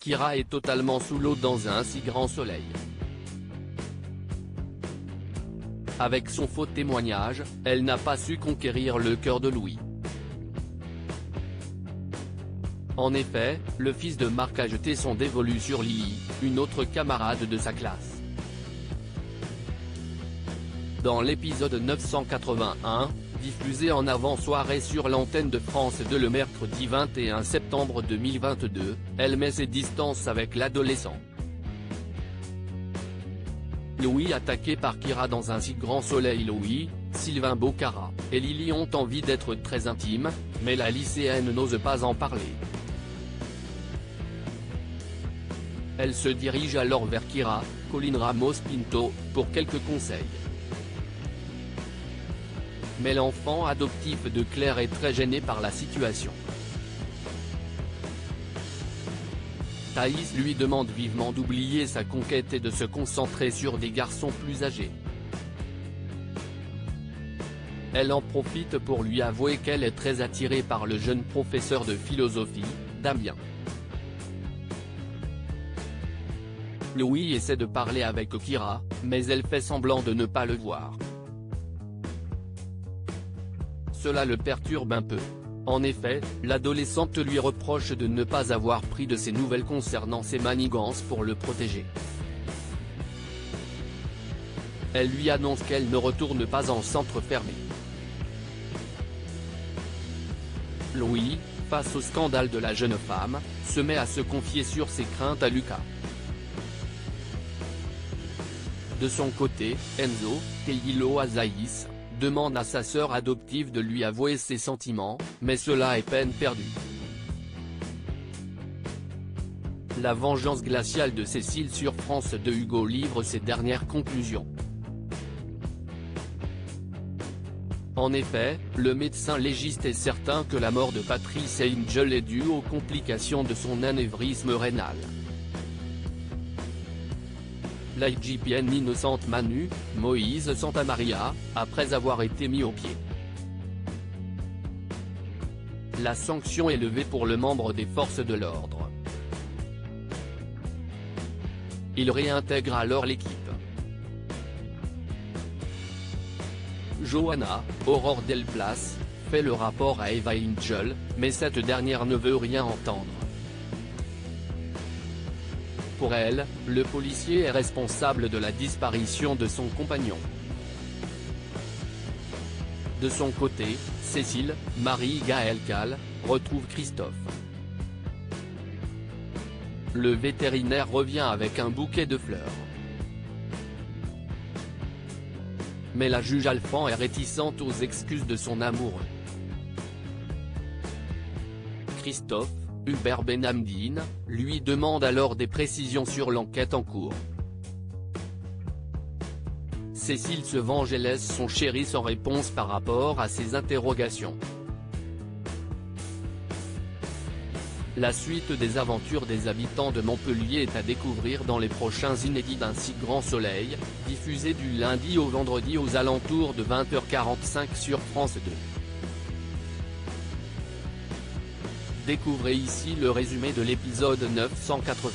Kyra est totalement sous l'eau dans un si grand soleil. Avec son faux témoignage, elle n'a pas su conquérir le cœur de Louis. En effet, le fils de Marc a jeté son dévolu sur Lily, une autre camarade de sa classe. Dans l'épisode 981, diffusé en avant-soirée sur l'antenne de France 2 le mercredi 21 septembre 2022, elle met ses distances avec l'adolescent. Louis attaqué par Kyra dans un si grand soleil. Louis, Sylvain Bocara et Lily ont envie d'être très intimes, mais la lycéenne n'ose pas en parler. Elle se dirige alors vers Kyra, Colline Ramos Pinto, pour quelques conseils. Mais l'enfant adoptif de Claire est très gêné par la situation. Thaïs lui demande vivement d'oublier sa conquête et de se concentrer sur des garçons plus âgés. Elle en profite pour lui avouer qu'elle est très attirée par le jeune professeur de philosophie, Damien. Louis essaie de parler avec Kyra, mais elle fait semblant de ne pas le voir. Cela le perturbe un peu. En effet, l'adolescente lui reproche de ne pas avoir pris de ses nouvelles concernant ses manigances pour le protéger. Elle lui annonce qu'elle ne retourne pas en centre fermé. Louis, face au scandale de la jeune femme, se met à se confier sur ses craintes à Lucas. De son côté, Enzo, Teilo Azaïs, demande à sa sœur adoptive de lui avouer ses sentiments, mais cela est peine perdue. La vengeance glaciale de Cécile sur France 2. Hugo livre ses dernières conclusions. En effet, le médecin légiste est certain que la mort de Patrice Angel est due aux complications de son anévrisme rénal. L'IGPN innocente Manu, Moïse Santamaria, après avoir été mis au pied. La sanction est levée pour le membre des forces de l'ordre. Il réintègre alors l'équipe. Johanna, Aurore Delplace, fait le rapport à Eva Angel, mais cette dernière ne veut rien entendre. Pour elle, le policier est responsable de la disparition de son compagnon. De son côté, Cécile, Marie-Gaëlle Cal, retrouve Christophe. Le vétérinaire revient avec un bouquet de fleurs. Mais la juge Alphand est réticente aux excuses de son amoureux. Christophe, Hubert Benhamdine, lui demande alors des précisions sur l'enquête en cours. Cécile se venge et laisse son chéri sans réponse par rapport à ses interrogations. La suite des aventures des habitants de Montpellier est à découvrir dans les prochains inédits d'un si grand soleil, diffusé du lundi au vendredi aux alentours de 20h45 sur France 2. Découvrez ici le résumé de l'épisode 980.